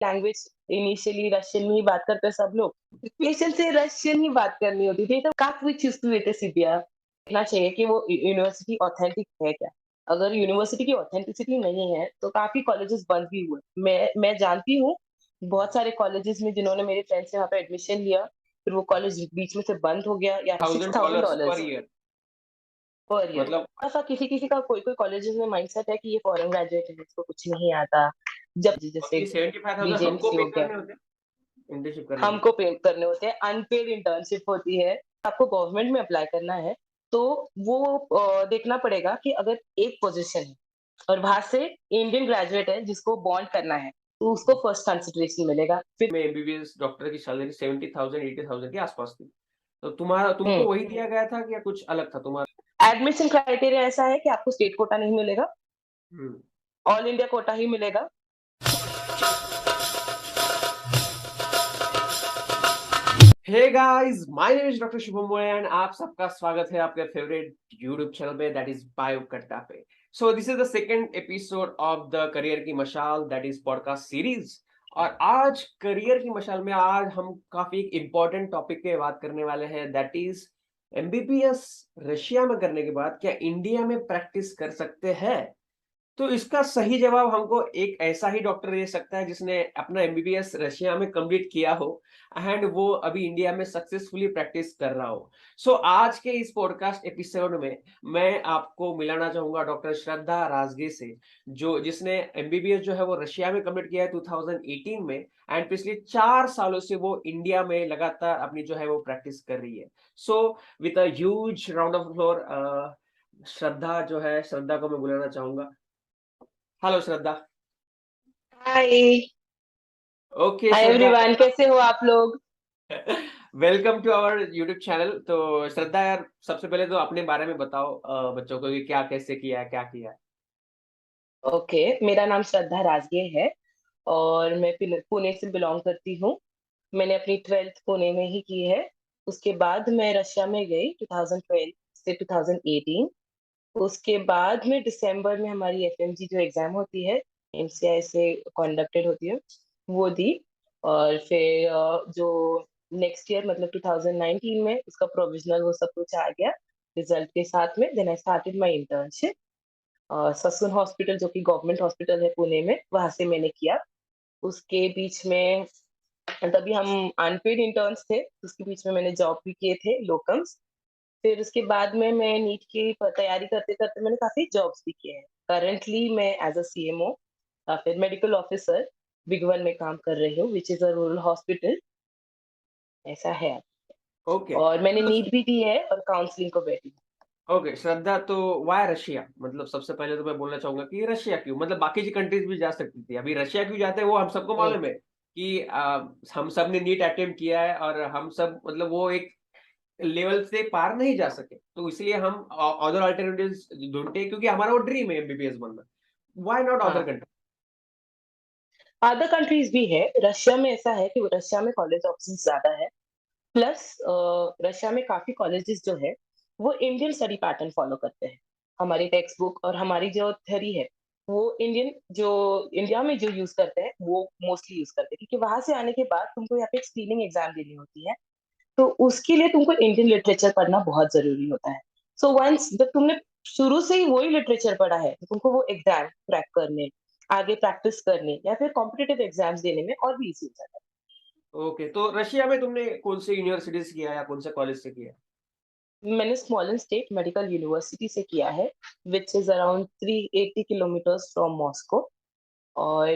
Language initially Russian में ही बात करते हैं सब लोग। पेशेंट से रशियन ही बात करनी होती थी, तो как вы чувствуете себя? देखना चाहिए कि वो यूनिवर्सिटी ऑथेंटिक है क्या? अगर यूनिवर्सिटी की ऑथेंटिसिटी नहीं है, तो काफ़ी कॉलेजेस बंद भी हुए। मैं जानती हूँ, बहुत सारे कॉलेजेस में जिन्होंने मेरे फ्रेंड्स ने वहाँ पे एडमिशन लिया, फिर वो कॉलेज बीच में से बंद हो गया या $1000 पर $6000 ईयर। Per year. मतलब ऐसा किसी-किसी का कोई-कोई कॉलेजेस में माइंडसेट है कि ये फॉरेन ग्रेजुएट है, इसको कुछ नहीं आता। जब और जैसे ये 75,000 हमको बीजेएमसी पे हो गया, करने होते हैं इंटर्नशिप करने के लिए। हमको पे करने होते हैं, अनपेड इंटर्नशिप होती है। आपको गवर्नमेंट में अप्लाई करना है, तो वो देखना पड़ेगा कि अगर एक पोज़ीशन है और वहाँ से इंडियन ग्रेजुएट है जिसको बॉन्ड करना है, तो उसको फर्स्ट कंसिडरेशन मिलेगा। फिर में एमबीबीएस डॉक्टर की सैलरी 70,000 80,000 के आसपास थी। तो तुम्हारा तुमको हुँ, वही दिया गया था या कुछ अलग था तुम्हारा? एडमिशन क्राइटेरिया ऐसा है कि आपको स्टेट कोटा नहीं मिलेगा, हुँ। ऑल इंडिया कोटा ही मिलेगा। Hey guys, my name is doctor Shubham More and आप सबका स्वागत है आपके फेवरेट यूट्यूब चैनल पे दैट इज बायो कट्टा पे। So this is the second episode of the career की मशाल दैट इज पॉडकास्ट सीरीज। और आज करियर की मशाल में आज हम काफी एक इम्पोर्टेंट टॉपिक पे बात करने वाले हैं दैट इज एमबीबीएस रशिया में करने के बाद क्या इंडिया में प्रैक्टिस कर सकते हैं? तो इसका सही जवाब हमको एक ऐसा ही डॉक्टर दे सकता है जिसने अपना एमबीबीएस रशिया में कंप्लीट किया हो एंड वो अभी इंडिया में सक्सेसफुली प्रैक्टिस कर रहा हो। सो आज के इस पॉडकास्ट एपिसोड में मैं आपको मिलाना चाहूंगा डॉक्टर श्रद्धा राजगे से, जो जिसने एमबीबीएस जो है वो रशिया में कंप्लीट किया है 2018 में एंड पिछले 4 सालों से वो इंडिया में लगातार अपनी जो है वो प्रैक्टिस कर रही है। So with a huge round of floor Shraddha जो है, श्रद्धा को मैं बुलाना चाहूंगा। Hello Shraddha. Hi, okay hi Shraddha. Everyone, कैसे हो आप लोग? Welcome to our YouTube channel. तो श्रद्धा यार, सबसे पहले तो अपने बारे में बताओ बच्चों को कि क्या कैसे किया है, क्या किया है। ओके, मेरा नाम श्रद्धा राजगे है और मैं पुणे से बिलॉन्ग करती हूँ। मैंने अपनी 12th पुणे में ही की है। उसके बाद मैं रशिया में गई 2012 से 2018। उसके बाद में दिसंबर में हमारी एफएमजी जो एग्ज़ाम होती है, एमसीआई से कंडक्टेड होती है, वो दी। और फिर जो नेक्स्ट ईयर मतलब 2019 में उसका प्रोविज़नल वो सब कुछ आ गया रिज़ल्ट के साथ में। Then I started my internship Sassoon hospital जो कि गवर्नमेंट हॉस्पिटल है पुणे में, वहाँ से मैंने किया। उसके बीच में तभी हम अनपेड इंटर्न्स थे, उसके बीच में मैंने जॉब भी किए थे लोकम्स। फिर उसके बाद में मैं नीट की तैयारी करते-करते मैंने काफ़ी जॉब्स भी किए हैं। करंटली मैं एज़ अ सीएमओ फिर मेडिकल ऑफिसर बिग वन में काम कर रही हूँ, which is a rural hospital, ऐसा है। ओके। और मैंने नीट भी दी है और काउंसलिंग को बैठी हूँ। ओके श्रद्धा, तो व्हाई रशिया? मतलब सबसे पहले तो मैं बोलना चाहूंगा कि रशिया क्यों, मतलब बाकी की कंट्रीज भी जा सकती थी, अभी रशिया क्यों जाते हैं वो हम सबको हुँ, मालूम है कि हम सब ने नीट अटेम्प्ट किया है और हम सब मतलब वो एक लेवल से पार नहीं जा सके, तो इसलिए हम अदर अल्टरनेटिव्स ढूंढते हैं क्योंकि हमारा वो ड्रीम है एमबीबीएस बनना। व्हाई नॉट अदर हाँ। कंट्री? अदर कंट्रीज़ भी है, रशिया में ऐसा है कि रशिया में कॉलेज ऑप्शंस ज़्यादा है। प्लस रशिया में काफ़ी कॉलेजेस जो है, वो इंडियन स्टडी पैटर्न फ़ॉलो करते हैं। हमारी टेक्स्ट बुक और हमारी जो थ्योरी है, वो जो इंडिया में जो यूज़ करते हैं, वो मोस्टली यूज़ करते हैं क्योंकि वहाँ से आने के बाद तुमको यहाँ पे एक स्क्रीनिंग एग्ज़ाम देनी होती है, तो उसके लिए तुमको इंडियन लिटरेचर पढ़ना बहुत ज़रूरी होता है। सो वन्स जब तुमने शुरू से ही वही लिटरेचर पढ़ा है, तो तुमको वो एग्ज़ाम क्रैक करने, आगे प्रैक्टिस करने या फिर कॉम्पिटिटिव एग्ज़ाम्स देने में और भी ईज़ी हो जाता है। ओके, तो रशिया में तुमने कौन से यूनिवर्सिटी से किया या कौन से कॉलेज से किया? मैंने स्मॉलन स्टेट मेडिकल यूनिवर्सिटी से किया है, which is around 380 kilometres from Moscow. और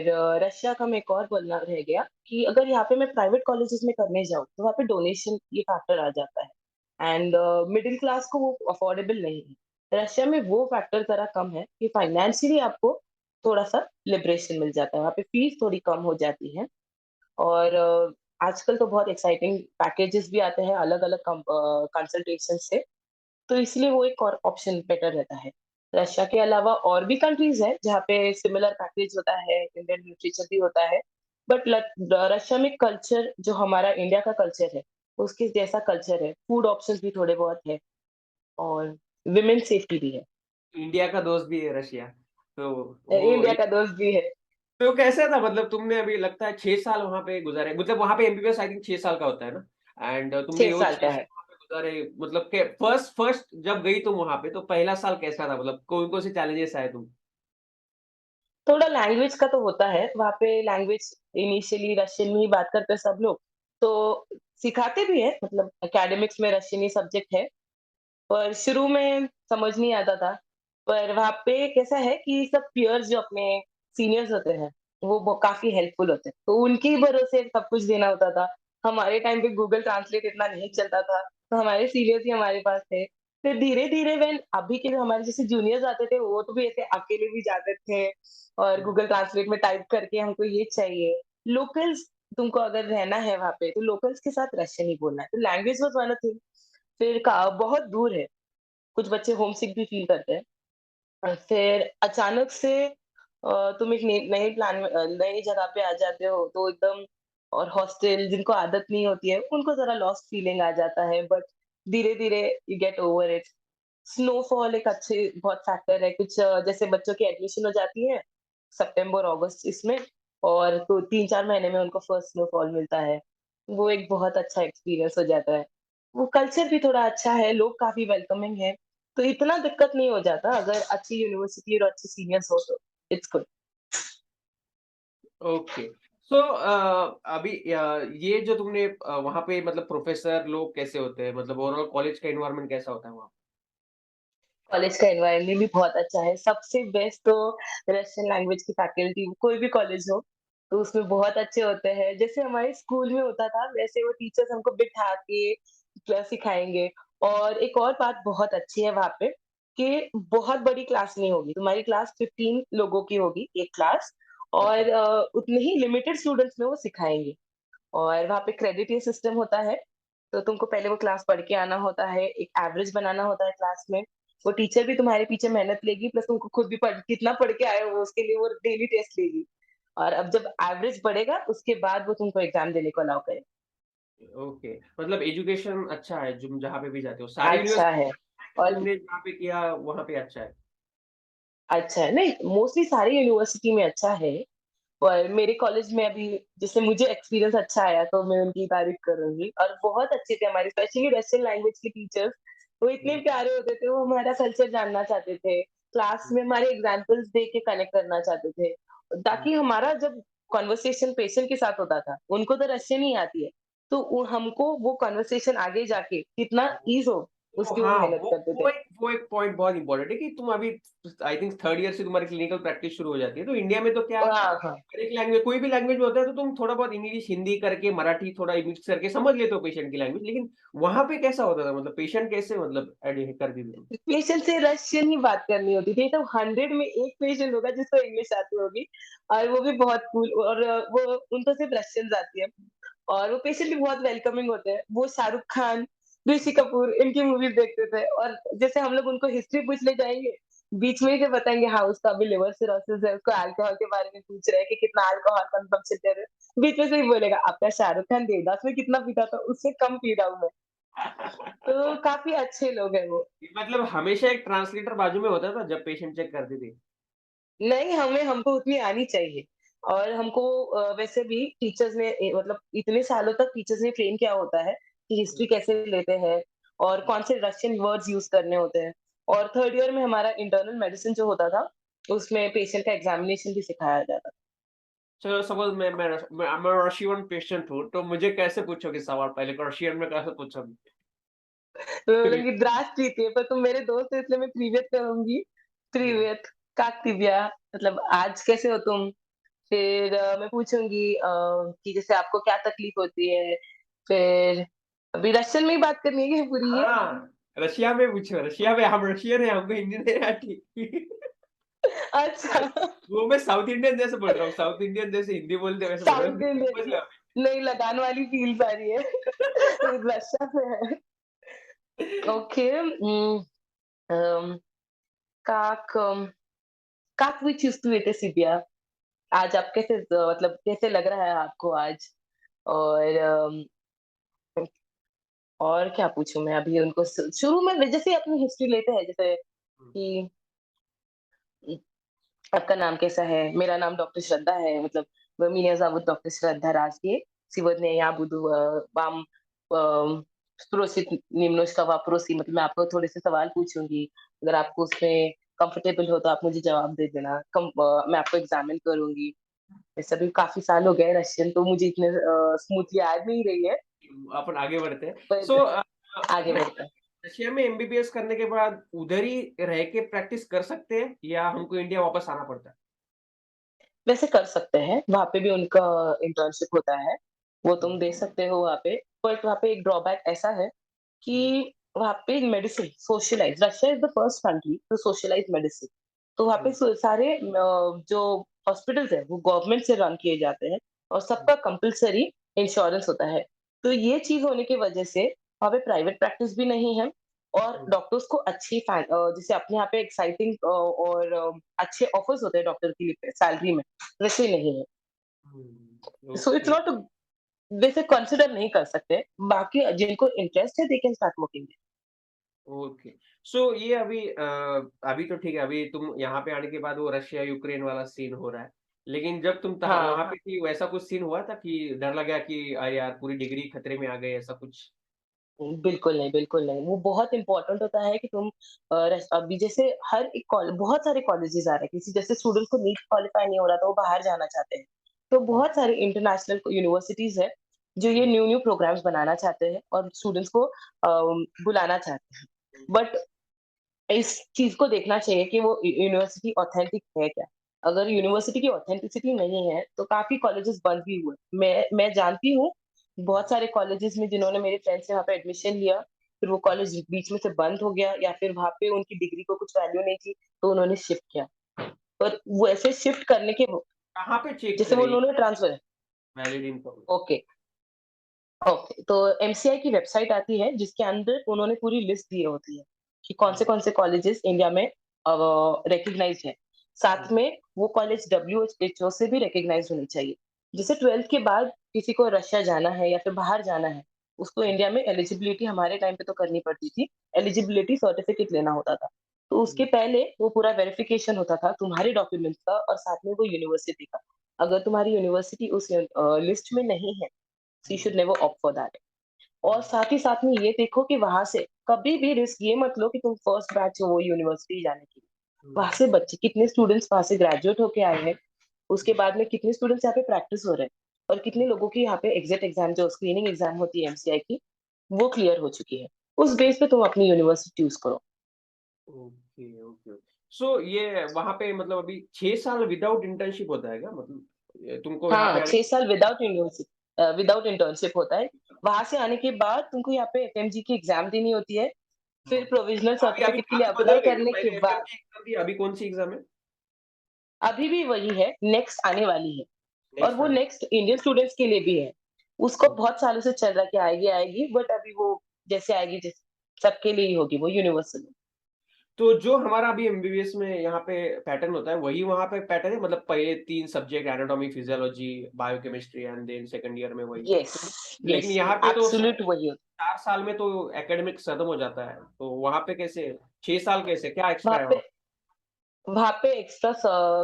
रशिया का मैं एक और बोलना रह गया कि अगर यहाँ पे मैं प्राइवेट कॉलेजेस में करने जाऊँ, तो वहाँ पे डोनेशन ये फैक्टर आ जाता है एंड मिडिल क्लास को वो अफोर्डेबल नहीं है। रशिया में वो फैक्टर ज़रा कम है कि फाइनेंशियली आपको थोड़ा-सा लिबरेशन मिल जाता है, वहाँ पे फीस थोड़ी कम हो जाती है। और आजकल तो बहुत एक्साइटिंग पैकेजेस भी आते हैं अलग-अलग कंसल्टेशन से। तो इसलिए वो एक और ऑप्शन बेटर रहता है। रशिया के अलावा और भी कंट्रीज़ हैं, जहाँ पे सिमिलर पैकेज होता है, इंडियन लिटरेचर भी होता है। बट रशिया में कल्चर जो हमारा इंडिया का कल्चर है, उसके जैसा कल्चर है। फूड ऑप्शंस भी थोड़े बहुत है और वुमेन सेफ्टी भी है। इंडिया का दोस्त भी है रशिया, तो वो इंडिया का दोस्त भी है। तो कैसा था मतलब तुमने अभी लगता है 6 साल वहाँ पे गुज़ारे मतलब वहाँ पे एमबीबीएस आई थिंक 6 साल का होता है ना? एंड तुमने 6 वो साल 6 का साल है। वहाँ पे गुज़ारे मतलब के फर्स्ट फर्स्ट जब गई तुम वहाँ पे तो पहला साल कैसा था? मतलब कौन-कौन से चैलेंजेस आए तुम थोड़ा लैंग्वेज का तो होता है, वहाँ पे लैंग्वेज इनिशियली रशियन में ही बात करते हैं सब लोग, तो सिखाते भी हैं मतलब एकेडमिक्स में रशियन ही सब्जेक्ट है, पर शुरू में समझ नहीं आता था। पर वहाँ पे कैसा है कि सब पीयर्स जो अपने सीनियर्स होते हैं, वो काफ़ी हेल्पफुल होते हैं, तो उनके ही भरोसे सब कुछ देना होता था। हमारे टाइम पे गूगल ट्रांसलेट इतना नहीं चलता था, तो हमारे सीनियर्स ही हमारे पास थे। फिर धीरे-धीरे व्हेन अभी के जो हमारे जैसे जूनियर्स आते थे, वो तो भी ऐसे अकेले भी जाते थे और हुँ। गूगल ट्रांसलेट में टाइप करके हमको ये चाहिए। लोकल्स तुमको अगर रहना है वहाँ पे, तो लोकल्स के साथ रशियन ही बोलना है। तो language was one of thing. फिर का बहुत दूर है, कुछ बच्चे होमसिक भी फ़ील करते हैं। फिर अचानक से तुम एक नई नए प्लान में नई जगह पे आ जाते हो, तो एकदम और हॉस्टल जिनको आदत नहीं होती है, उनको ज़रा लॉस्ट फीलिंग आ जाता है, बट धीरे-धीरे you get over it. Snowfall एक अच्छे बहुत फैक्टर है, कुछ जैसे बच्चों की एडमिशन हो जाती है, सितंबर, अगस्त इसमें और तो 3-4 महीने में उनको फर्स्ट स्नोफॉल मिलता है। वो एक बहुत अच्छा एक्सपीरियंस हो जाता है। वो कल्चर भी थोड़ा अच्छा है, लोग काफ़ी वेलकमिंग हैं, तो इतना दिक्कत नहीं हो जाता अगर अच्छी यूनिवर्सिटी और अच्छे सीनियर्स हो तो, इट्स गुड। ओके। सो अभी ये जो तुमने वहाँ पे मतलब प्रोफ़ेसर लोग कैसे होते हैं? मतलब ओवरऑल कॉलेज का एनवायरनमेंट कैसा होता है वहाँ? कॉलेज का एनवायरनमेंट भी बहुत अच्छा है। सबसे बेस्ट तो रशियन लैंग्वेज की फैकल्टी कोई भी कॉलेज हो, तो उसमें बहुत अच्छे होते हैं। जैसे हमारे स्कूल में होता था, वैसे वो टीचर्स हमको बिठा के सिखाएँगे और एक और बात बहुत अच्छी है वहाँ पे कि बहुत बड़ी क्लास नहीं होगी। तुम्हारी क्लास 15 लोगों की होगी, एक क्लास अच्छा। और उतने ही लिमिटेड स्टूडेंट्स में वो सिखाएँगे। और वहाँ पे क्रेडिट ये सिस्टम होता है, तो तुमको पहले वो क्लास पढ़ के आना होता है, एक एवरेज बनाना होता है क्लास में। वो टीचर भी तुम्हारे पीछे मेहनत लेगी प्लस तुमको खुद भी पढ़ कितना पढ़ के आए हो उसके लिए वो डेली टेस्ट लेगी। और अब जब एवरेज बढ़ेगा उसके बाद वो तुमको एग्ज़ाम देने को अलाउ करेगी। ओके। मतलब एजुकेशन अच्छा है तुम जहाँ पे भी जाते हो। सारी अच्छा है यूनिवर्सिटी और तुमने जहाँ पे किया वहाँ पे अच्छा है? अच्छा है नहीं मोस्टली सारी यूनिवर्सिटी में अच्छा है। और मेरे कॉलेज में अभी जैसे मुझे एक्सपीरियंस अच्छा आया तो मैं उनकी तारीफ़ करूँगी और बहुत अच्छे थे हमारे स्पेशली रशियन लैंग्वेज के टीचर्स, वो इतने हुँ, प्यारे होते थे, वो हमारा कल्चर जानना चाहते थे, क्लास हुँ। में हमारे एग्ज़ाम्पल्स देख के कनेक्ट करना चाहते थे, हुँ। ताकि हमारा जब कन्वर्सेशन पेशेंट के साथ होता था, उनको तो रशियन ही आती है, तो हमको वो कन्वर्सेशन आगे जाके कितना ईज़ हो, वो उसकी वो हाँ, मेहनत करते थे। वो एक पॉइंट बहुत इम्पोर्टेंट है कि तुम अभी आई थिंक 3rd ईयर से तुम्हारी क्लिनिकल प्रैक्टिस शुरू हो जाती है। तो इंडिया में तो क्या हाँ, हाँ। हर एक लैंग्वेज कोई भी लैंग्वेज में होता है तो तुम थोड़ा बहुत इंग्लिश, हिंदी करके मराठी थोड़ा मिक्स करके समझ लेते हो पेशेंट की लैंग्वेज। लेकिन वहाँ पे कैसा होता था मतलब पेशेंट कैसे मतलब कर देते थे? पेशेंट से रशियन ही बात करनी होती थी, तो 100 में 1 पेशेंट होगा जिसको इंग्लिश आती होगी और वो भी बहुत कूल और वो उनको सिर्फ रशियंस आती है और वो पेशेंट भी बहुत वेलकमिंग होते हैं। वो शाहरुख खान, ऋषि कपूर इनकी मूवीज़ देखते थे और जैसे हम लोग उनको हिस्ट्री पूछने जाएँगे, बीच में ही से बताएँगे हाँ, उसका अभी लिवर सिरोसिस है, उसको अल्कोहल के बारे में पूछ रहे हैं कि कितना अल्कोहल कंज़म्पशन कर रहे हो। बीच में से ही बोलेगा, आपका शाहरुख खान देवदास में कितना पीता था, उससे कम पी रहा हूँ मैं। तो काफ़ी अच्छे लोग हैं वो। मतलब हमेशा एक ट्रांसलेटर बाजू में होता था जब पेशेंट चेक करती थी? नहीं, हमको उतनी आनी चाहिए और हमको वैसे भी टीचर्स ने मतलब इतने सालों तक टीचर्स ने ट्रेन किया होता है कि हिस्ट्री कैसे लेते हैं और कौन से रशियन वर्ड्स यूज़ करने होते हैं और 3rd ईयर में हमारा इंटरनल मेडिसिन जो होता था, उसमें पेशेंट का एग्ज़ामिनेशन भी सिखाया जाता था। चलो सपोज़ मैं रशियन पेशेंट हूँ, तो मुझे कैसे पूछोगे सवाल पहले रशियन में कैसे पूछोगे? तो मैं बोलूँगी здравствуйте पर तुम मेरे दोस्त हो इसलिए मैं प्रीवियत करूँगी। हुँ। प्रीवियत, как тебя? मतलब आज कैसे हो तुम? फिर मैं पूछूँगी कि जैसे आपको क्या तकलीफ होती है? फिर अभी रशियन में ही बात करनी है क्या पूरी ये? हाँ, रशिया में पूछो, रशिया में हम रशियन हैं, हमको हिंदी नहीं आती। अच्छा वो मैं साउथ इंडियन जैसे बोल रहा हूँ, साउथ इंडियन जैसे हिंदी बोलते हैं वैसे बोल रहा हूँ, साउथ समझ इंडियन लो नहीं लगान वाली फील्स आ रही है। रशिया से है। अभी। ओके अम, как как вы чувствуете себя? आज आप कैसे मतलब कैसे लग रहा है आपको आज? और और क्या पूछूँ मैं अभी उनको शुरू में जैसे अपनी हिस्ट्री लेते हैं जैसे कि आपका नाम कैसा है? मेरा नाम डॉक्टर श्रद्धा है, मतलब Меня зовут доктор Shraddha Разги. Сегодня я буду вам спросить немножко вопросы, मतलब मैं आपको थोड़े से सवाल पूछूँगी। अगर आपको उसमें कंफर्टेबल हो तो आप मुझे जवाब दे देना। मैं आपको एग्ज़ामिन करूँगी। वैसे भी काफ़ी साल हो गए रशियन तो मुझे इतने स्मूथली आ नहीं रही है, अपन आगे बढ़ते हैं। पर सो आगे बढ़ते हैं। रशिया में एमबीबीएस करने के बाद उधर ही रह के प्रैक्टिस कर सकते हैं या हमको इंडिया वापस आना पड़ता है? वैसे कर सकते हैं, वहाँ पे भी उनका इंटर्नशिप होता है, वो तुम हुँ, दे सकते हो वहाँ पे। बट वहाँ पे एक ड्रॉबैक ऐसा है हुँ, कि वहाँ पे medicine socialise Russia is the first country to socialise medicine. तो वहाँ पे हुँ, सारे जो हॉस्पिटल्स हैं, वो गवर्नमेंट से रन किए जाते हैं और हुँ, सबका कंपल्सरी इंश्योरेंस होता है। तो ये चीज़ होने की वजह से वहाँ पे प्राइवेट प्रैक्टिस भी नहीं है और हुँ, डॉक्टर्स को जैसे अपने यहाँ पे एक्साइटिंग और अच्छे ऑफर्स होते हैं डॉक्टर के लिए सैलरी में, वैसे नहीं है। Hmm, so it's okay, not वैसे कंसीडर नहीं कर सकते। बाकी जिनको इंटरेस्ट है they can start working. Okay. So ये अभी तो ठीक है, अभी तुम यहाँ पे आने के बाद वो रशिया-यूक्रेन वाला सीन हो रहा है। लेकिन जब तुम तहाँ वहाँ हाँ, पे थी वैसा कुछ सीन हुआ था कि डर लगा कि अरे यार पूरी डिग्री खतरे में आ गई ऐसा कुछ? बिल्कुल नहीं, बिल्कुल नहीं। वो बहुत इम्पोर्टेंट होता है कि तुम अभी जैसे हर एक कॉल बहुत सारे कॉलेजेस आ रहे हैं। किसी जैसे स्टूडेंट्स को नीट क्वालीफाई नहीं हो रहा तो वो बाहर जाना चाहते हैं। तो हुँ, बहुत सारे इंटरनेशनल यूनिवर्सिटीज़ हैं, जो ये हुँ, न्यू-न्यू प्रोग्राम्स बनाना चाहते हैं और स्टूडेंट्स को बुलाना चाहते हैं। हुँ, बट इस चीज़ को देखना चाहिए कि वो यूनिवर्सिटी ऑथेंटिक है क्या? अगर यूनिवर्सिटी की ऑथेंटिसिटी नहीं है, तो काफ़ी कॉलेजेस बंद भी हुए। मैं जानती हूँ, बहुत सारे कॉलेजेस में जिन्होंने मेरे फ्रेंड्स ने वहाँ पे एडमिशन लिया, फिर वो कॉलेज बीच में से बंद हो गया या फिर वहाँ पे उनकी डिग्री को कुछ वैल्यू नहीं थी, तो उन्होंने शिफ्ट किया। पर वैसे शिफ्ट करने के वो कहाँ पे चेक जैसे वो करें उन्होंने transfer valid information? Okay, okay. तो एमसीआई की वेबसाइट आती है, जिसके अंदर उन्होंने पूरी लिस्ट दी होती है, कि हुँ, कौन से कॉलेजेस इंडिया में रिकॉग्नाइज़्ड हैं। साथ हुँ, में वो कॉलेज डब्ल्यूएचओ से भी रिकॉग्नाइज़्ड होने चाहिए। जैसे 12th के बाद किसी को रशिया जाना है या फिर बाहर जाना है, उसको हुँ, इंडिया में एलिजिबिलिटी हमारे टाइम पे तो करनी पड़ती थी, एलिजिबिलिटी सर्टिफिकेट लेना होता था। तो उसके हुँ, पहले वो पूरा वेरिफिकेशन होता था तुम्हारे डॉक्यूमेंट्स का और साथ में वो यूनिवर्सिटी का। अगर तुम्हारी यूनिवर्सिटी उस लिस्ट में नहीं है, so you hmm, should never opt for that. और हुँ, साथ ही साथ में ये देखो कि वहाँ से कभी भी रिस्क ये मत लो कि तुम फर्स्ट बैच हो वो यूनिवर्सिटी जाने की। हुँ, वहाँ से बच्चे कितने स्टूडेंट्स वहाँ से ग्रेजुएट होके आए हैं, उसके बाद में कितने स्टूडेंट्स यहाँ पे प्रैक्टिस हो रहे हैं और कितने लोगों की यहाँ पे एग्जिट एग्जाम जो स्क्रीनिंग एग्जाम होती है एमसीआई की, वो क्लियर हो चुकी है। उस बेस पे तुम अपनी यूनिवर्सिटी चूज़ करो। Okay, okay. सो ये वहाँ पे मतलब अभी 6 साल विदाउट इंटर्नशिप होता है क्या? मतलब तुमको यहाँ पे हाँ, आने 6 साल विदाउट इंटर्नशिप होता है। वहाँ से आने के बाद तुमको यहाँ पे एफएमजी की एग्ज़ाम देनी होती है। फिर हाँ, प्रोविज़नल अभी अभी सर्टिफ़िकेट के लिए अभी अप्लाई बदल गई ना? करने के पहले बाद एफएमजी एग्ज़ाम थी, अभी कौन-सी एग्ज़ाम है? अभी भी वही है, नेक्स्ट आने वाली है और नेक्स्ट वो आने नेक्स्ट इंडियन स्टूडेंट्स के लिए भी है। उसको वाली। बहुत सालों से चल रहा है कि आएगी, आएगी बट अभी वो जैसे आएगी सबके लिए ही होगी वो यूनिवर्सल। तो जो हमारा अभी एमबीबीएस में यहाँ पे पैटर्न होता है, वही वहाँ पे पैटर्न है? मतलब पहले 3 subject anatomy, physiology, biochemistry and then second year में वही। यस, तो लेकिन यस, यहाँ पे तो एब्सोल्यूट वही होता 4 साल में तो एकेडमिक्स खत्म हो जाता है। तो वहाँ पे कैसे 6 साल कैसे? क्या है। एक्स्ट्रा है वहाँ? वहाँ पे एक्स्ट्रा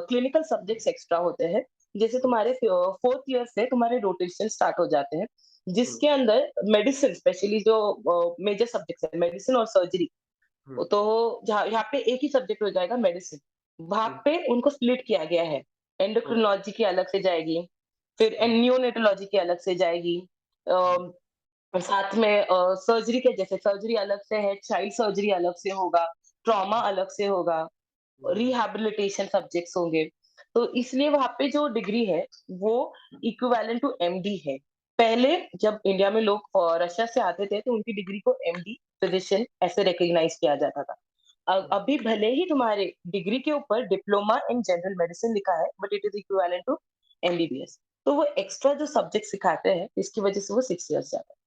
क्लिनिकल सब्जेक्ट्स एक्स्ट्रा होते हैं। जैसे तुम्हारे 4th ईयर से तुम्हारे रोटेशन स्टार्ट हो जाते हैं, हुँ, जिसके अंदर मेडिसिन स्पेशली जो मेजर सब्जेक्ट्स है मेडिसिन और सर्जरी। हुँ, तो जहाँ यहाँ पे एक ही सब्जेक्ट हो जाएगा मेडिसिन। वहाँ हुँ, पे उनको स्प्लिट किया गया है। ओके, एंडोक्रिनोलॉजी की अलग से जाएगी, फिर हुँ, नियोनेटोलॉजी की अलग से जाएगी। हुँ, और साथ में सर्जरी के जैसे सर्जरी अलग से है, चाइल्ड सर्जरी अलग से होगा, ट्रॉमा अलग से होगा, हुँ, रिहैबिलिटेशन सब्जेक्ट्स होंगे। तो इसलिए वहाँ पे जो डिग्री है, वो इक्विवेलेंट टू एमडी है। पहले जब इंडिया में लोग रशिया से आते थे, तो उनकी डिग्री को एमडी, फिजिशियन ऐसे रिकॉग्नाइज़ किया जाता था। हुँ, अभी भले ही तुम्हारे डिग्री के ऊपर डिप्लोमा इन जनरल मेडिसिन लिखा है, but it is equivalent to MBBS. तो वो एक्स्ट्रा जो सब्जेक्ट सिखाते हैं, इसकी वजह से वो 6 इयर्स जाता है।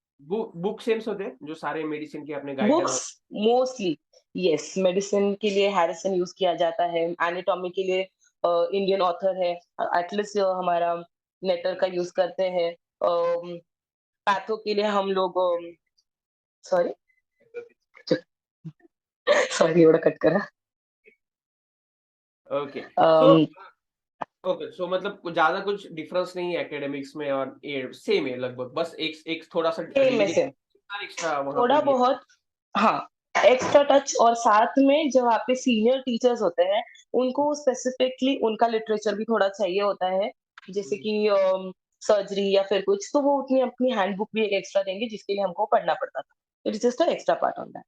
बुक सेम्स होते हैं? जो सारे मेडिसिन के अपने गाइडलाइन बुक्स होते मोस्टली यस, मेडिसिन के लिए हैरिसन यूज़ किया जाता है, एनाटॉमी के लिए इंडियन ऑथर है, एटलस हमारा नेटर का यूज़ करते हैं। पैथो के लिए हम लोग सॉरी सॉरी थोड़ा कट करा। ओके सो अम, ओके सो मतलब ज्यादा कुछ डिफरेंस नहीं है एकेडमिक्स में और ये सेम है लगभग, बस एक एक थोड़ा सा सेम में से डेडिकेशन एक्स्ट्रा वहां पे थोड़ा दिया। बहुत, हाँ, एक्स्ट्रा टच। और साथ में जो वहाँ पे सीनियर टीचर्स होते हैं, उनको स्पेसिफिकली उनका लिटरेचर भी थोड़ा चाहिए होता है, जैसे कि सर्जरी या फिर कुछ, तो वो उतनी अपनी हैंडबुक भी एक एक्स्ट्रा देंगे, जिसके लिए हमको पढ़ना पड़ता था। It is just a extra part on that.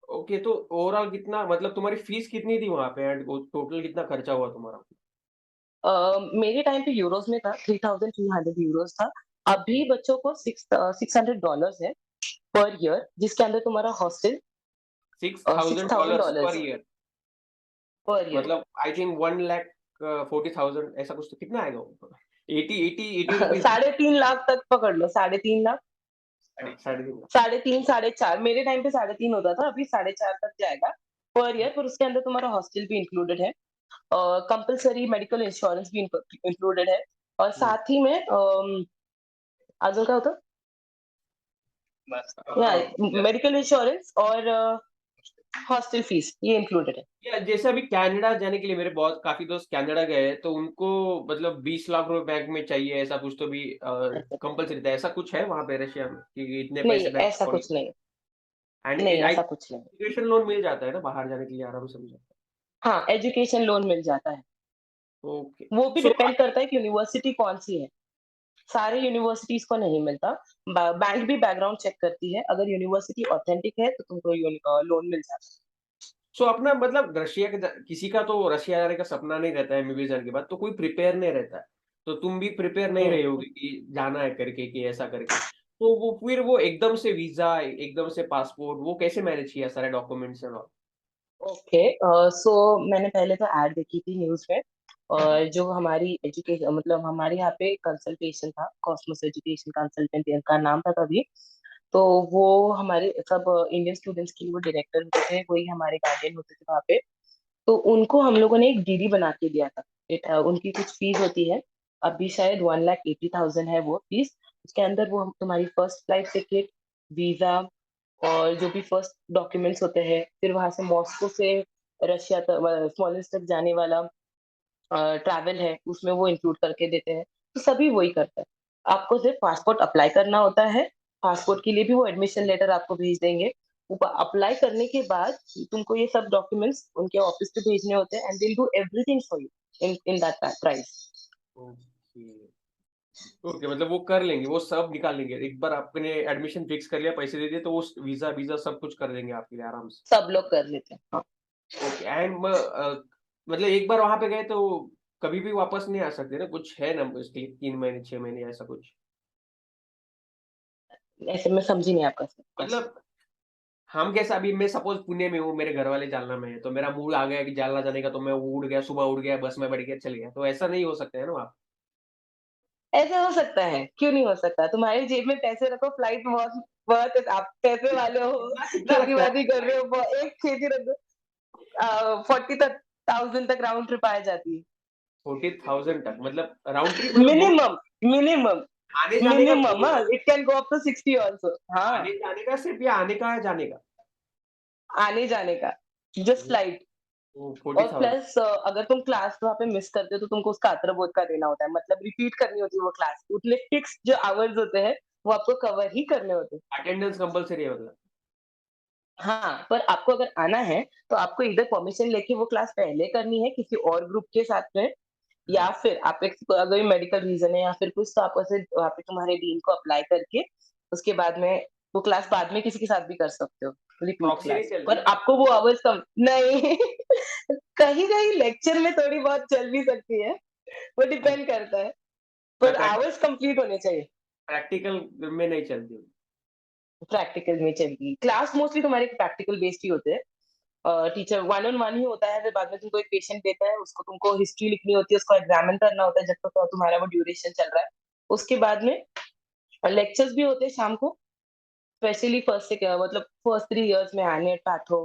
Okay तो ओवरऑल कितना मतलब तुम्हारी फीस कितनी थी वहां पे एंड टोटल कितना खर्चा हुआ तुम्हारा? मेरे टाइम पे यूरोज में था, 3,300 यूरोज था। अभी बच्चों को $600 है पर ईयर, जिसके अंदर तुम्हारा hostel six six thousand thousand dollars पर डॉलर्स ईयर पर ईयर मतलब आई थिंक 1,40,000 ऐसा कुछ, तो कितना आएगा वो? 80 रुपीज। 3.5 लाख तक पकड़ लो, 3.5 लाख। 3.5 लाख। 3.5, 4.5, मेरे टाइम पे 3.5 होता था, अभी 4.5 तक जाएगा पर ईयर। पर उसके अंदर तुम्हारा हॉस्टल भी इंक्लूडेड है, कंपलसरी मेडिकल इंश्योरेंस भी इंक्लूडेड है, और हम्म। साथ ही में अजून काय होतं, या अ, मेडिकल इंश्योरेंस और हॉस्टल फीस ये इंक्लूडेड है। या जैसे अभी कनाडा जाने के लिए मेरे बहुत काफी दोस्त कनाडा गए हैं, तो उनको मतलब 20 लाख रुपए बैंक में चाहिए ऐसा कुछ तो भी ऐसा कुछ कंपलसरी था, ऐसा कुछ है वहां पे रशिया में कि इतने नहीं, पैसे बैंक ऐसा अकाउंट कुछ नहीं, एंड नहीं आई ऐसा कुछ नहीं। एजुकेशन लोन मिल जाता है ना बाहर जाने के लिए आराम से मिल जाता हाँ, एजुकेशन लोन मिल जाता है। है। ओके वो भी सो डिपेंड करता है कि यूनिवर्सिटी कौन सी है। सारे यूनिवर्सिटीज को नहीं मिलता। बैंक भी बैकग्राउंड चेक करती है, अगर यूनिवर्सिटी ऑथेंटिक है तो तुमको लोन मिल जाता है। सो अपना मतलब रशिया के किसी का तो रशिया जाने का सपना नहीं रहता है एमबीबीएस जाने के बाद, तो कोई प्रिपेयर नहीं रहता है। तो तुम भी प्रिपेयर नहीं हम्म। रही होगी कि जाना है करके कि ऐसा करके, तो वो फिर वो एकदम से वीजा एकदम से पासपोर्ट वो कैसे मैनेज किया सारे डॉक्यूमेंट्स और ओके, सो मैंने पहले तो ऐड देखी थी न्यूज में, और जो हमारी एजुकेशन, मतलब हमारे यहाँ पे कंसल्टेशन था, कॉस्मोस एजुकेशन कंसल्टेंट इनका नाम था तभी। तो वो हमारे सब इंडियन स्टूडेंट्स के लिए वो डायरेक्टर होते थे, वही हमारे गार्डियन होते थे वहाँ पे। तो उनको हम लोगों ने एक डीडी बना के दिया था। उनकी कुछ फीस होती है, अभी शायद 1,80,000 है वो फीस। उसके अंदर वो तुम्हारी फर्स्ट फ्लाइट टिकट, वीजा, और जो भी फर्स्ट डॉक्यूमेंट्स होते हैं, फिर वहां से मॉस्को से रशिया तक, स्मॉलेंस्क तक जाने वाला ट्रैवल है, उसमें वो इंक्लूड करके देते हैं। तो सभी वही करता है। आपको सिर्फ पासपोर्ट अप्लाई करना होता है, पासपोर्ट के लिए भी वो एडमिशन लेटर आपको भेज देंगे। वो अप्लाई करने के बाद तुमको ये सब डॉक्यूमेंट्स उनके ऑफिस पे भेजने होते हैं, and they do everything for you in that price. Okay okay मतलब वो कर लेंगे, वो सब निकाल लेंगे एक बार आपने एडमिशन फिक्स कर लिया पैसे दे दिए तो वो वीजा वीजा सब कुछ कर देंगे आपके लिए आराम से। सब लोग कर लेते हैं, हाँ। ओके एंड मतलब एक बार वहां पे गए तो कभी भी वापस नहीं आ सकते ना, कुछ है ना इसके लिए 3 महीने 6 महीने ऐसा कुछ? ऐसे मैं समझी नहीं आपका क्वेश्चन। मतलब हम कैसा, अभी मैं सपोज पुणे में हूँ, मेरे घर वाले जालना में है, तो मेरा मूड आ गया कि जालना जाने का, तो मैं उड़ गया, सुबह उड़ गया, बस में बैठ गया, चल गया, तो ऐसा नहीं हो सकता है ना आप? ऐसे हो सकता है, क्यों नहीं हो सकता? तुम्हारी जेब में पैसे रखो, फ्लाइट बहुत बहुत, आप पैसे वाले हो, कितना कितना खेती रखते हैं? बाड़ी कर रहे हो, एक खेती रख दो, 40,000 तक राउंड ट्रिप आ जाती है। 40,000 तक मतलब राउंड ट्रिप मतलब बहुत। मिनिमम, मिनिमम, आने जाने का मिनिमम, हाँ, it can go up to 60 also, हाँ। आने जाने का सिर्फ, या आने का है जाने का? आने जाने का, जस्ट फ्लाइट। वो और 40,000। प्लस अगर तुम क्लास वहाँ पे मिस करते हो तो तुमको उसका अत्रबोध का देना होता है, मतलब रिपीट करनी होती है वो क्लास, उतने फिक्स जो आवर्स होते हैं वो आपको कवर ही करने होते हैं। अटेंडेंस कंपलसरी है मतलब? हाँ, पर आपको अगर आना है तो आपको इधर परमिशन लेके वो क्लास पहले करनी है किसी और ग्रुप के साथ में, या फिर आप एक, अगर मेडिकल रीजन है या फिर कुछ, तो आप ऐसे वहाँ पे तुम्हारे डीन को अप्लाई करके उसके बाद में वो क्लास बाद में किसी के साथ भी कर सकते हो, रिपीट प्रॉक्सी नहीं क्लास, चलती पर क्या? आपको वो आवर्स कम नहीं। कहीं कहीं लेक्चर में थोड़ी बहुत चल भी सकती है, वो डिपेंड करता है, पर आवर्स कंप्लीट होने चाहिए। प्रैक्टिकल में नहीं चलती? प्रैक्टिकल में चलेगी क्लास, मोस्टली तुम्हारे प्रैक्टिकल बेस्ड ही होते हैं। टीचर वन ऑन वन ही होता है, फिर बाद में तुमको एक पेशेंट देता है, उसको तुमको हिस्ट्री लिखनी होती है, उसको एग्जामिन करना होता है जब तक तो तुम्हारा वो ड्यूरेशन चल रहा है। उसके बाद में लेक्चर्स भी होते हैं शाम को, स्पेशली फर्स्ट से क्या, मतलब फर्स्ट 3 इयर्स में एनुअल पैथो,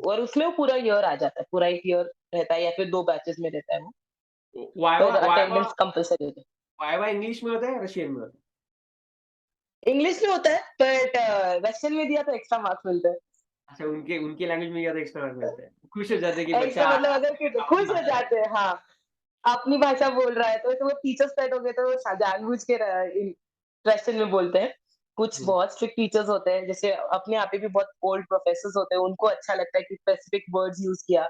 और उसमें वो पूरा ईयर आ जाता है, पूरा एक ईयर रहता है, या फिर 2 बैचेस में रहता है वो। वाइवा पर वाइवा अटेंडेंस कंपल्सरी होता वाइवा इंग्लिश में होता है रशियन में होता है, इंग्लिश में होता है, बट रशियन में दिया तो एक्स्ट्रा मार्क्स मिलते हैं। अच्छा, उनके उनके लैंग्वेज में ज़्यादा एक्स्ट्रा मार्क्स मिलते हैं। खुश हो जाते हैं कि एक्स्ट्रा बच्चा मतलब अगर कि अपनी खुश हो भाषा जाते हैं, हाँ, अपनी भाषा बोल रहा है तो वो टीचर्स पेट हो गए तो वो जानबूझ के रशियन में बोलते हैं। कुछ हुँ, बहुत स्ट्रिक्ट टीचर्स होते हैं, जैसे अपने यहाँ पे भी बहुत ओल्ड प्रोफेसर्स होते हैं, उनको अच्छा लगता है कि स्पेसिफिक वर्ड्स यूज़ किया।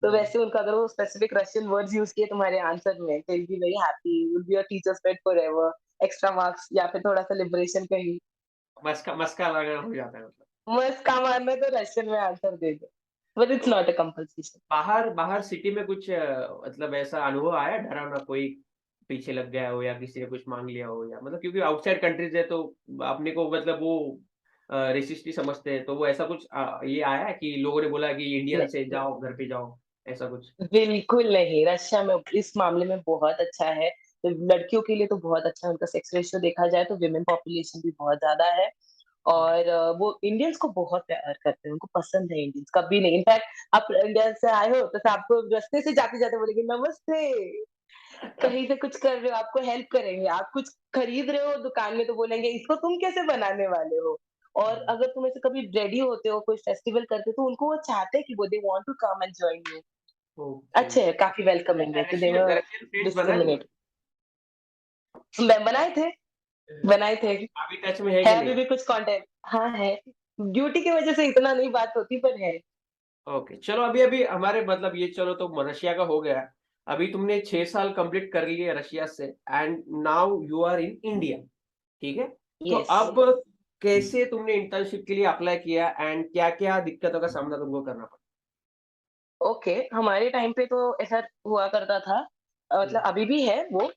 तो हुँ। वैसे उनका अगर वो स्पेसिफिक रशियन वर्ड्स यूज़ किए तुम्हारे आंसर में, तो you will be very happy, you will be your teachers pet forever, extra marks या फिर थोड़ा-सा लिबरेशन कहीं। मस्का मस्का लगा हो जाता है मतलब। मस्त काम आना है तो रशियन में आंसर दे दो। बट इट्स तो नॉट अ कंपल्सन। बाहर बाहर सिटी में कुछ मतलब ऐसा अनुभव आया डरावना, कोई पीछे लग गया हो या किसी ने कुछ माँग लिया हो, या मतलब क्योंकि आउटसाइड कंट्रीज़ है तो अपने को मतलब वो रेसिस्ट ही समझते हैं, तो वो ऐसा कुछ ये आया है कि लोगों ने बोला कि इंडियन से जाओ, घर पे जाओ, ऐसा कुछ? बिल्कुल नहीं, रशिया में इस मामले में बहुत अच्छा है। तो लड़कियों के लिए तो बहुत अच्छा है, उनका सेक्स रेशियो देखा जाए तो वुमेन पॉपुलेशन भी बहुत ज़्यादा है हुँ, और वो इंडियंस को बहुत प्यार करते हैं, उनको पसंद है इंडियंस, कभी नहीं। इनफैक्ट आप इंडिया से आए हो तो आपको रास्ते से जाते-जाते बोलेंगे नमस्ते, कहीं से कुछ कर रहे हो, आपको हेल्प करेंगे। आप कुछ खरीद रहे हो दुकान में तो बोलेंगे इसको तुम कैसे बनाने वाले हो? और हुँ। अगर तुम ऐसे कभी रेडी होते हो, कोई फेस्टिवल करते हो तो उनको वो चाहते हैं कि वो they want to come and join you. Okay. अच्छे हैं, काफ़ी वेलकमिंग है, तो दे वर रशियन फ्रेंड्स बनाए तुमने? डिस्क्रिमिनेट बनाए थे, बनाए थे। अभी टच में है कि है अभी नहीं? भी कुछ कॉन्टैक्ट, हाँ है। ड्यूटी की वज़ह से इतना नहीं बात होती पर है। ओके, चलो अभी-अभी हमारे मतलब ये चलो तो रशिया का हो गया। अभी तुमने 6 साल कंप्लीट कर लिए रशिया से and now you are in India, ठीक है? तो यस। अब कैसे तुमने इंटर्नशिप के लिए अप्लाई किया एंड क्या-क्या दिक्कतों का सामना तुमको करना पड़ा? ओके, हमारे टाइम पे तो ऐसा हुआ करता था हुँ, मतलब अभी भी है वो,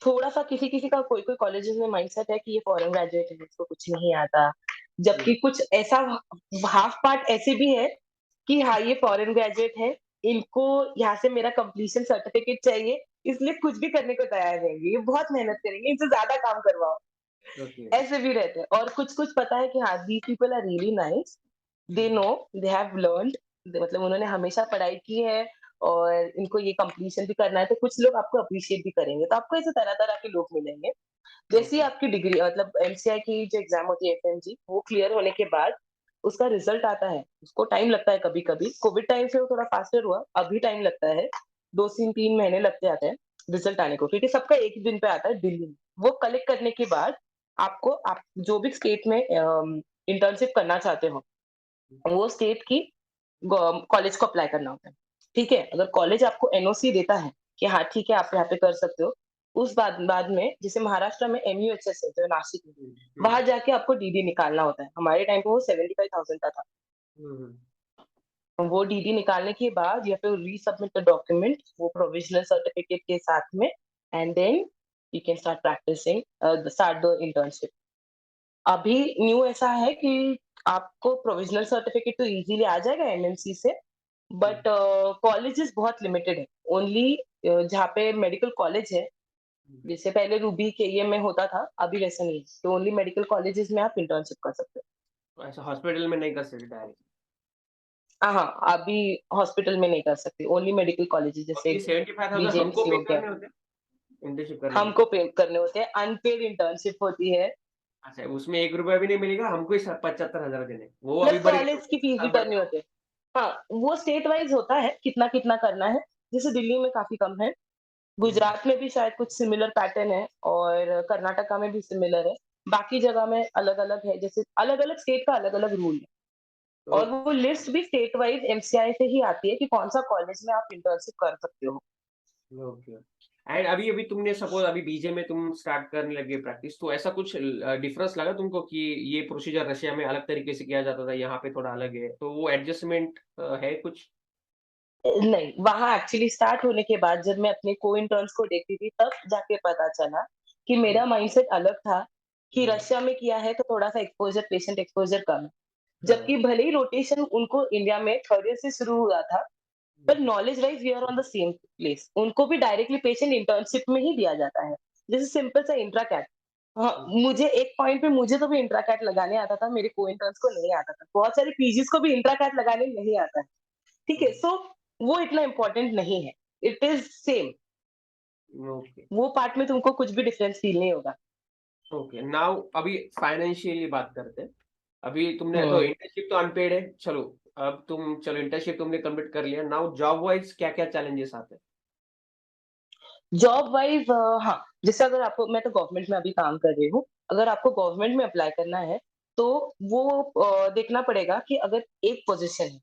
थोड़ा-सा किसी-किसी का कोई-कोई कॉलेजेस में माइंडसेट है कि ये फॉरेन ग्रेजुएट है, इसको कुछ नहीं आता। हुँ, जबकि कुछ ऐसा हाफ पार्ट ऐसे भी है कि हाँ, ये फॉरेन ग्रेजुएट है, इनको यहाँ से मेरा कंप्लीशन सर्टिफिकेट चाहिए, इसलिए कुछ भी करने को तैयार रहेंगे। ये बहुत मेहनत करेंगे, इनसे ज़्यादा काम करवाओ। ओके। ऐसे भी रहते हैं और कुछ-कुछ पता है कि हाँ, these people are really nice, they know, they have learned, मतलब उन्होंने हमेशा पढ़ाई की है और इनको ये कंप्लीशन भी करना है, तो कुछ लोग आपको एप्रिशिएट भी करेंगे। तो आपको ऐसे तरह-तरह के लोग मिलेंगे। जैसे ही ओके, आपकी डिग्री मतलब एमसीआई की जो एग्ज़ाम होती है एफएमजी, वो क्लियर होने के बाद उसका रिज़ल्ट आता है। उसको टाइम लगता है कभी-कभी, कोविड टाइम से वो थोड़ा फास्टर हुआ, अभी टाइम लगता है। 2 से 3 महीने लगते जाते हैं रिज़ल्ट आने को, क्योंकि सबका एक ही दिन पे आता है दिल्ली में। वो कलेक्ट करने के बाद आपको आप जो भी स्टेट में इंटर्नशिप करना चाहते हो, वो स्टेट की कॉलेज को अप्लाई करना होता है। ठीक है? अगर कॉलेज आपको एनओसी देता है कि हाँ, ठीक है, आप यहाँ पे कर सकते हो, उस बाद बाद में जैसे महाराष्ट्र में एमयूएचएस है, जो नासिक में, हुँ, वहाँ हुँ, जाके आपको डीडी निकालना होता है। हमारे टाइम पे वो 75,000 का था। हुँ, हुँ, वो डीडी निकालने के बाद या फिर रीसबमिट द डॉक्यूमेंट वो प्रोविजनल सर्टिफिकेट के साथ में and then you can start practising start the internship. अभी न्यू ऐसा है कि आपको प्रोविजनल सर्टिफिकेट तो इज़िली आ जाएगा एमएनसी से, हुँ, बट कॉलेजेस बहुत लिमिटेड है। ओनली जहाँ पे मेडिकल कॉलेज है, हुँ। जैसे पहले रूबी केईएम में होता था, अभी वैसा नहीं है। तो ओनली मेडिकल कॉलेजेस में आप इंटर्नशिप कर सकते हो। ऐसा हॉस्पिटल में नहीं कर सकते डायरेक्ट। हाँ, अभी हॉस्पिटल में नहीं कर सकते, ओनली मेडिकल कॉलेजेस और जैसे ये 75,000 हमको बीजेएमसी पे हो गया, करने होते हैं इंटर्नशिप करने के लिए? हमको पे करने होते हैं, अनपेड इंटर्नशिप होती है, अच्छा, उसमें ₹1 भी नहीं मिलेगा, हमको ही स 75,000 देने। वो अभी प्लस बढ़ गए कॉलेज की 3 फीस भी साल भरनी बढ़ते होती है। हाँ, वो स्टेट वाइज़ होता है, कितना-कितना करना है, जैसे दिल्ली में काफ़ी कम है। हुँ, गुजरात में भी शायद कुछ सिमिलर पैटर्न है और कर्नाटका में भी सिमिलर है। बाकी जगह में अलग-अलग है, जैसे अलग-अलग स्टेट का अलग-अलग रूल है और ओके, वो लिस्ट भी स्टेट वाइज़ एमसीआई से ही आती है कि कौन-सा कॉलेज में आप इंटर्नशिप कर सकते हो। ओके। एंड अभी-अभी तुमने सपोज़ अभी बीजे में तुम स्टार्ट करने लगे प्रैक्टिस, तो ऐसा कुछ डिफरेंस लगा तुमको कि ये प्रोसीजर रशिया में अलग तरीके से किया जाता था, यहाँ पे थोड़ा अलग है, तो वो एडजस्टमेंट है कुछ? नहीं, वहाँ एक्चुअली स्टार्ट होने के बाद जब मैं अपने को-इंटर्न्स को देखती थी तब जाके पता चला कि हुँ, मेरा माइंडसेट अलग था कि हुँ, रशिया में किया है तो थोड़ा-सा एक्सपोज़र पेशेंट एक्सपोज़र कम है। हाँ, जबकि भले ही रोटेशन उनको इंडिया में 3rd ईयर से शुरू हुआ था, हुँ, पर knowledge wise we are on the same place. उनको भी डायरेक्टली पेशेंट इंटर्नशिप में ही दिया जाता है। जैसे सिंपल सा इंट्राकैट। हाँ, हुँ, मुझे एक पॉइंट पे मुझे तो भी इंट्राकैट लगाने आता था, मेरे को-इंटर्न्स को नहीं आता था। बहुत सारे पीजीज़ को भी इंट्राकैट लगाने नहीं आता है। ठीक है? हुँ, सो वो इतना इम्पोर्टेंट नहीं है। It is same. ओके, वो पार्ट में तुमको कुछ भी डिफरेंस फ़ील नहीं होगा। ओके। नाउ अभी फाइनेंशियली बात करते हैं। अभी तुमने तो हुँ। इंटर्नशिप तो अनपेड है, चलो। अब चलो इंटर्नशिप तुमने कंप्लीट कर लिया, नाउ जॉब वाइज क्या-क्या चैलेंजेस आते हैं? जॉब वाइज़ हाँ, जैसे अगर आपको मैं तो गवर्नमेंट में अभी काम कर रही हूँ। अगर आपको गवर्नमेंट में अप्लाई करना है, तो वो देखना पड़ेगा कि अगर एक पोज़ीशन है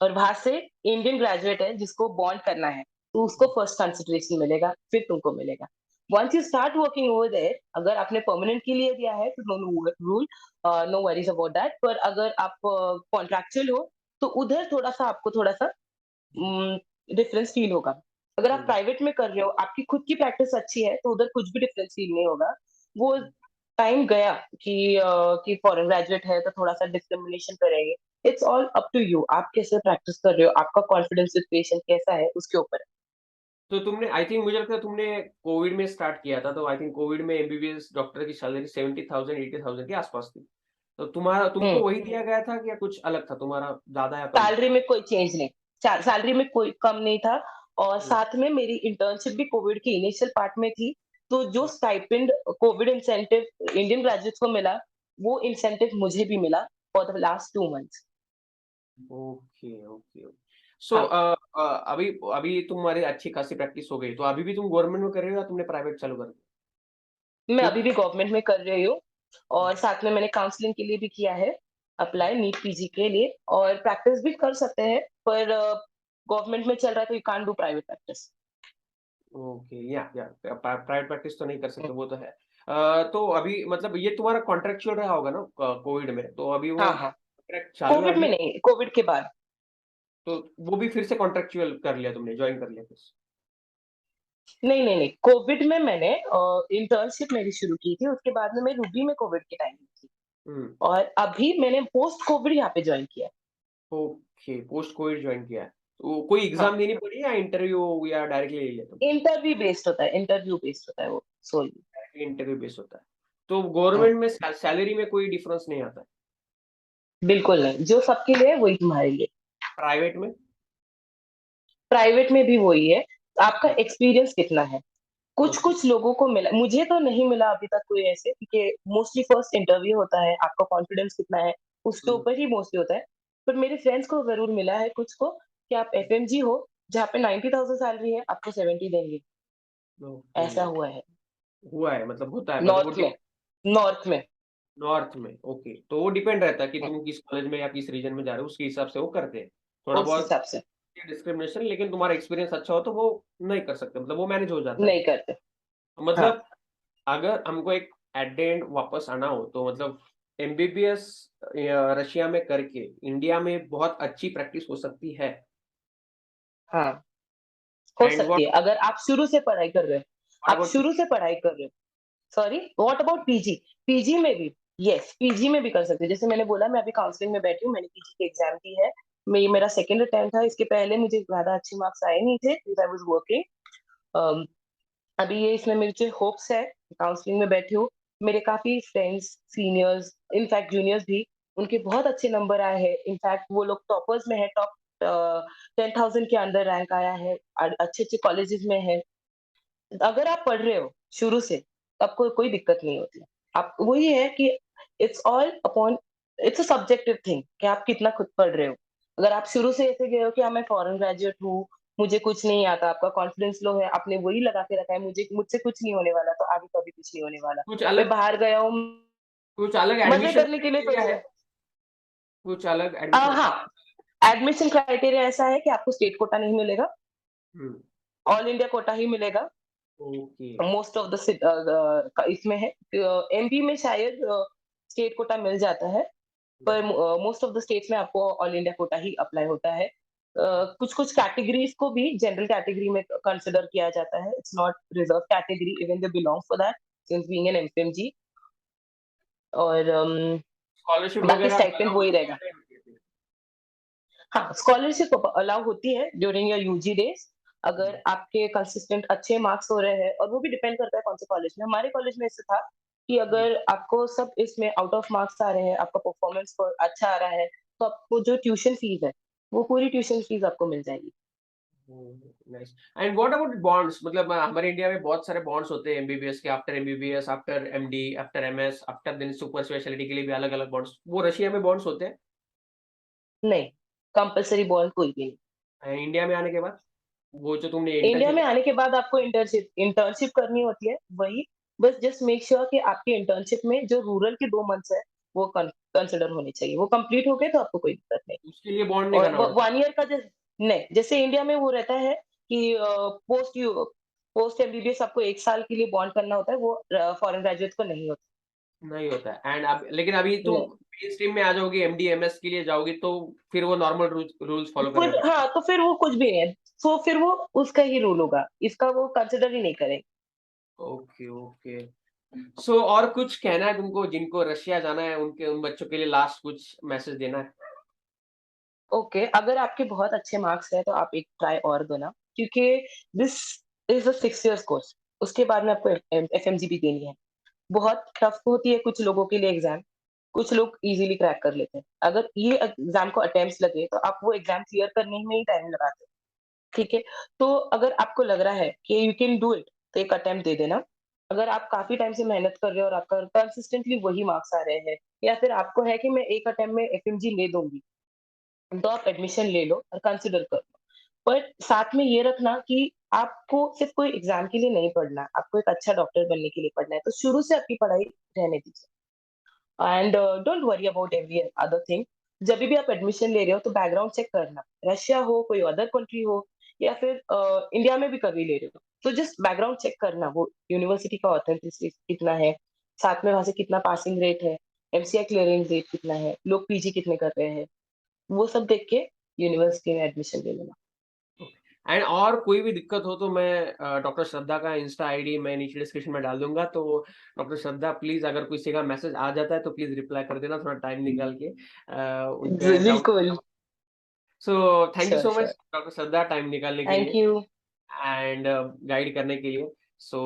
और वहाँ से इंडियन ग्रेजुएट है जिसको बॉन्ड करना है, तो उसको फर्स्ट कंसिडरेशन मिलेगा, फिर तुमको मिलेगा। Once you start working over there, अगर आपने परमानेंट के लिए दिया है, तो no rule no worries about that. पर अगर आप कॉन्ट्रैक्चुअल हो, तो उधर थोड़ा-सा आपको थोड़ा-सा उम, डिफरेंस फ़ील होगा। अगर आप हुँ। प्राइवेट में कर रहे हो, आपकी खुद की प्रैक्टिस अच्छी है, तो उधर कुछ भी डिफरेंस फ़ील नहीं होगा। वो टाइम गया कि फॉरेन ग्रेजुएट है तो थोड़ा-सा डिस्क्रिमिनेशन करेंगे। It's all up to you, आप कैसे प्रैक्टिस कर रहे हो, आपका कॉन्फिडेंस सिचुएशन कैसा है, उसके ऊपर है। तो तुमने आई थिंक मुझे लगता है तुमने कोविड में स्टार्ट किया था, तो आई थिंक कोविड में एमबीबीएस डॉक्टर की सैलरी 70,000 80,000 के आसपास थी। तो तुम्हारा तुमको हुँ, वही दिया गया था कि या कुछ अलग था तुम्हारा, ज़्यादा या कम था? सैलरी में कोई चेंज नहीं, सैलरी में कोई कम नहीं था और हुँ, साथ में मेरी इंटर्नशिप भी कोविड के इनिशियल पार्ट में थी, तो जो hmm. Stipend covid incentive Indian graduates को मिला, वो इंसेंटिव मुझे भी मिला for the last 2 months. Okay, okay, okay. So हाँ, अभी अभी तुम्हारी अच्छी खासी प्रैक्टिस हो गई, तो अभी भी तुम गवर्नमेंट में कर रहे हो या तुमने प्राइवेट चालू कर दिया? मैं क्यों? अभी भी गवर्नमेंट में कर रही हूँ और साथ में मैंने काउंसलिंग के लिए भी किया है, अप्लाई नीट पीजी के लिए और प्रैक्टिस भी कर सकते हैं, पर गवर्नमेंट में चल रहा है तो you can't do private practice. Okay, या प्राइवेट प्रैक्टिस तो नहीं कर हुँ, सकते, वो तो है। तो अभी मतलब ये तुम्हारा कॉन्ट्रैक्चुअल रहा होगा ना कोविड में, तो अभी वो हाँ, हाँ, कॉन्ट्रैक्ट चालू है कोविड में अभी? नहीं, कोविड के बाद। तो वो भी फिर से कॉन्ट्रैक्चुअल कर लिया तुमने, जॉइन कर लिया फिर से? नहीं, नहीं, नहीं, कोविड में मैंने इंटर्नशिप मेरी शुरू की थी, उसके बाद में मैं रूबी में कोविड के टाइम में थी हुँ, और अभी मैंने पोस्ट कोविड यहाँ पे जॉइन किया है। ओके, पोस्ट कोविड जॉइन किया है। तो कोई हाँ, एग्ज़ाम देनी पड़ी या इंटरव्यू या डायरेक्टली ले लिया तुमने? इंटरव्यू बेस्ड होता है वो सोली। डायरेक्टली इंटरव्यू बेस होता है। तो हुँ, गवर्नमेंट में सैलरी में कोई डिफरेंस नहीं आता है, बिल्कुल नहीं, जो सबके लिए है वही तुम्हारे लिए। प्राइवेट में? प्राइवेट में भी वही है, आपका हुँ, एक्सपीरियंस कितना है? ओके। कुछ-कुछ लोगों को मिला, मुझे तो नहीं मिला अभी तक कोई ऐसे, क्योंकि मोस्टली फर्स्ट इंटरव्यू होता है, आपका कॉन्फिडेंस कितना है, उसके हुँ, ऊपर ही मोस्टली होता है। पर मेरे फ्रेंड्स को ज़रूर मिला है कुछ को कि आप एफएमजी हो, जहाँ पे 90,000 सैलरी है, आपको 70 देंगे, ओके। ऐसा हुआ है। हुआ है मतलब होता है, मतलब वो नॉर्थ में नॉर्थ में। नॉर्थ में, ओके। तो वो डिपेंड रहता है कि हुँ, तुम किस कॉलेज में या किस रीजन में जा रहे हो, उसके हिसाब से वो करते हैं। थोड़ा उस बहुत हिसाब से डिस्क्रिमिनेशन, लेकिन तुम्हारा एक्सपीरियंस अच्छा हो तो वो नहीं कर सकते, मतलब वो मैनेज हो जाता है। नहीं करते। हाँ, मतलब अगर हमको एक एट द एंड वापस आना हो तो मतलब एमबीबीएस रशिया में करके इंडिया में बहुत अच्छी प्रैक्टिस हो सकती है। हाँ, हो एंड सकती है, अगर आप शुरू से पढ़ाई कर रहे हो। व्हाट आप अबाउट शुरू से पढ़ाई कर रहे हो। Sorry, what about PG? PG में भी यस, पीजी में भी कर सकते हैं। जैसे मैंने बोला, मैं अभी काउंसलिंग में बैठी हूँ, मैंने पीजी की एग्ज़ाम दी है। ये मेरा सेकंड अटेम्प्ट था, इसके पहले मुझे ज़्यादा अच्छे मार्क्स आए नहीं थे बिकॉज़ आई वाज़ वर्किंग। अम, अभी ये इसमें मुझे होप्स है, काउंसलिंग में बैठी हूँ। मेरे काफ़ी फ्रेंड्स, सीनियर्स, इनफैक्ट जूनियर्स भी, उनके बहुत अच्छे नंबर आए हैं। इनफैक्ट वो लोग टॉपर्स में हैं, टॉप 10,000 के अंदर रैंक आया है, अच्छे-अच्छे कॉलेजेस में है। अगर आप पढ़ रहे हो शुरू से, तो आपको कोई दिक्कत नहीं होती। आप वही है कि it's all upon it's a subjective thing कि आप कितना खुद पढ़ रहे हो। अगर आप शुरू से ऐसे गए हो कि हाँ, मैं फॉरेन ग्रेजुएट हूँ, मुझे कुछ नहीं आता, आपका कॉन्फिडेंस लो है, आपने वही लगा के रखा है, मुझसे कुछ नहीं होने वाला, तो आगे कभी कुछ नहीं होने वाला। कुछ मैं अलग बाहर गया हूँ, कुछ अलग मज़े एडमिशन करने के लिए क्राइटेरिया सोच है? रहे कुछ अलग एडमिशन हाँ, एडमिशन क्राइटेरिया ऐसा है कि आपको स्टेट कोटा नहीं मिलेगा, हुँ, ऑल इंडिया कोटा ही मिलेगा। ओके। मोस्ट ऑफ द इसमें है एमपी में शायद स्टेट कोटा मिल जाता है, पर मोस्ट ऑफ द स्टेट्स में आपको ऑल इंडिया कोटा ही अप्लाई होता है। कुछ कुछ कैटेगरीज को भी जनरल कैटेगरी में कंसिडर किया जाता है, it's not reserve category even they belong for that since being an MPMG. और स्कॉलरशिप बाकी वगैरह स्टाइपेंड अलाउ वही होती है या रहेगा। नहीं होती है फिर? हाँ, स्कॉलरशिप अलाउ होती है ड्यूरिंग योर यूजी डेज, हुँ, अगर आपके कंसिस्टेंट अच्छे मार्क्स हो रहे हैं, और वो भी डिपेंड करता है कौन से कॉलेज में। हमारे कॉलेज में ऐसा था कि हुँ, अगर आपको सब इसमें आउट ऑफ मार्क्स आ रहे हैं, आपका परफॉर्मेंस अच्छा आ रहा है, तो आपको जो ट्यूशन फीस है, वो पूरी ट्यूशन फीस आपको मिल जाएगी। Nice. And what about bonds? मतलब हमारे इंडिया में बहुत सारे बॉन्ड्स होते हैं एमबीबीएस के, after MBBS, after MD, after MS, after then super speciality के लिए भी अलग-अलग बॉन्ड्स। वो रशिया में बॉन्ड्स होते हैं? नहीं, कंपल्सरी बॉन्ड कोई भी नहीं। इंडिया में आने के बाद? वो जो तुमने इंडिया इंटर्नशिप। में आने के बाद आपको इंटर्नशिप करनी होती है, वही बस जस्ट मेक श्योर कि आपके इंटर्नशिप में जो रूरल के 2 मंथ्स है, वो कंसिडर होने चाहिए। वो कंप्लीट हो गए तो आपको कोई दिक्कत नहीं। उसके लिए बॉन्ड नहीं और करना पड़ता? 1 ईयर का नहीं, जैसे इंडिया में वो रहता है कि पोस्ट एमबीबीएस आपको 1 साल के लिए बॉन्ड करना होता है, वो फॉरेन ग्रेजुएट को नहीं होता। नहीं होता है। एंड अब लेकिन अभी तुम नहीं, मेन स्ट्रीम में आ जाओगी, एमडी, एमएस के लिए जाओगी तो फिर वो नॉर्मल रूल्स फॉलो करने फिर पड़ते हाँ, तो फिर वो कुछ भी नहीं है। तो फिर वो उसका ही रूल होगा, इसका वो कंसिडर ही नहीं करेंगे। हैं। Okay, okay. सो और कुछ कहना है तुमको, जिनको रशिया जाना है, उनके उन बच्चों के लिए लास्ट कुछ मैसेज देना है? ओके, अगर आपके बहुत अच्छे मार्क्स हैं, तो आप एक ट्राई और दो ना, क्योंकि this is a 6 years course. उसके बाद में आपको एफएमजीबी देनी है। बहुत टफ होती है कुछ लोगों के लिए एग्ज़ाम, कुछ लोग ईज़िली क्रैक कर लेते हैं। अगर ये एग्ज़ाम को अटेम्प्ट्स लगे, तो आप वो एग्ज़ाम क्लियर करने में ही टाइम लगाते हैं, ठीक है? तो अगर आपको लग रहा है कि यू कैन डू इट, तो एक अटेम्प्ट दे देना। अगर आप काफ़ी टाइम से मेहनत कर रहे हो और आपका कंसिस्टेंटली वही मार्क्स आ रहे हैं, या फिर आपको है कि मैं एक अटेम्प्ट में एफएमजी ले दूँगी, तो आप एडमिशन ले लो और कंसिडर कर लो। पर साथ में ये रखना कि आपको सिर्फ़ कोई एग्ज़ाम के लिए नहीं पढ़ना है, आपको एक अच्छा डॉक्टर बनने के लिए पढ़ना है, तो शुरू से आपकी पढ़ाई रहने दीजिए। And don't worry about every other thing. जभी भी आप एडमिशन ले रहे हो, तो बैकग्राउंड चेक करना। रशिया हो, कोई अदर कंट्री हो, या फिर इंडिया में भी कभी ले रहे हो, तो जस्ट बैकग्राउंड चेक करना, वो यूनिवर्सिटी का ऑथेंटिसिटी कितना है, साथ में वहाँ से कितना पासिंग रेट है, एमसीआई क्लियरेंस रेट कितना है, लोग पीजी कितने कर रहे हैं, वो सब देख के यूनिवर्सिटी में एडमिशन ले लेना। एंड और कोई भी दिक्कत हो तो मैं डॉक्टर श्रद्धा का इंस्टा आईडी मैं नीचे डिस्क्रिप्शन में डाल दूँगा, तो डॉक्टर श्रद्धा प्लीज़ अगर किसी का मैसेज आ जाता है तो प्लीज़ रिप्लाई कर देना थोड़ा टाइम निकाल के उनके डाउट। बिल्कुल। So thank you sure, so sure. Much doctor Shraddha time निकालने के थैंक लिए यू। एंड गाइड करने के लिए। सो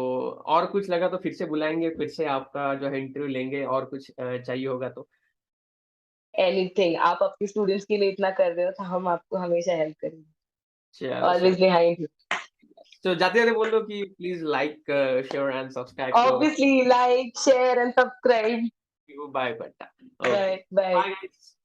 और कुछ लगा तो फिर से बुलाएँगे, फिर से आपका जो है इंटरव्यू लेंगे और कुछ चाहिए होगा तो। एनीथिंग, आप अपने स्टूडेंट्स के लिए इतना कर रहे हो, तो हम आपको हमेशा हेल्प करेंगे। चलो, चलो। Always behind you. तो जाते-जाते बोल दो कि please like, share and subscribe to our Obviously, like, share and subscribe. Bye बेटा। Okay, Bye. Bye. Bye guys.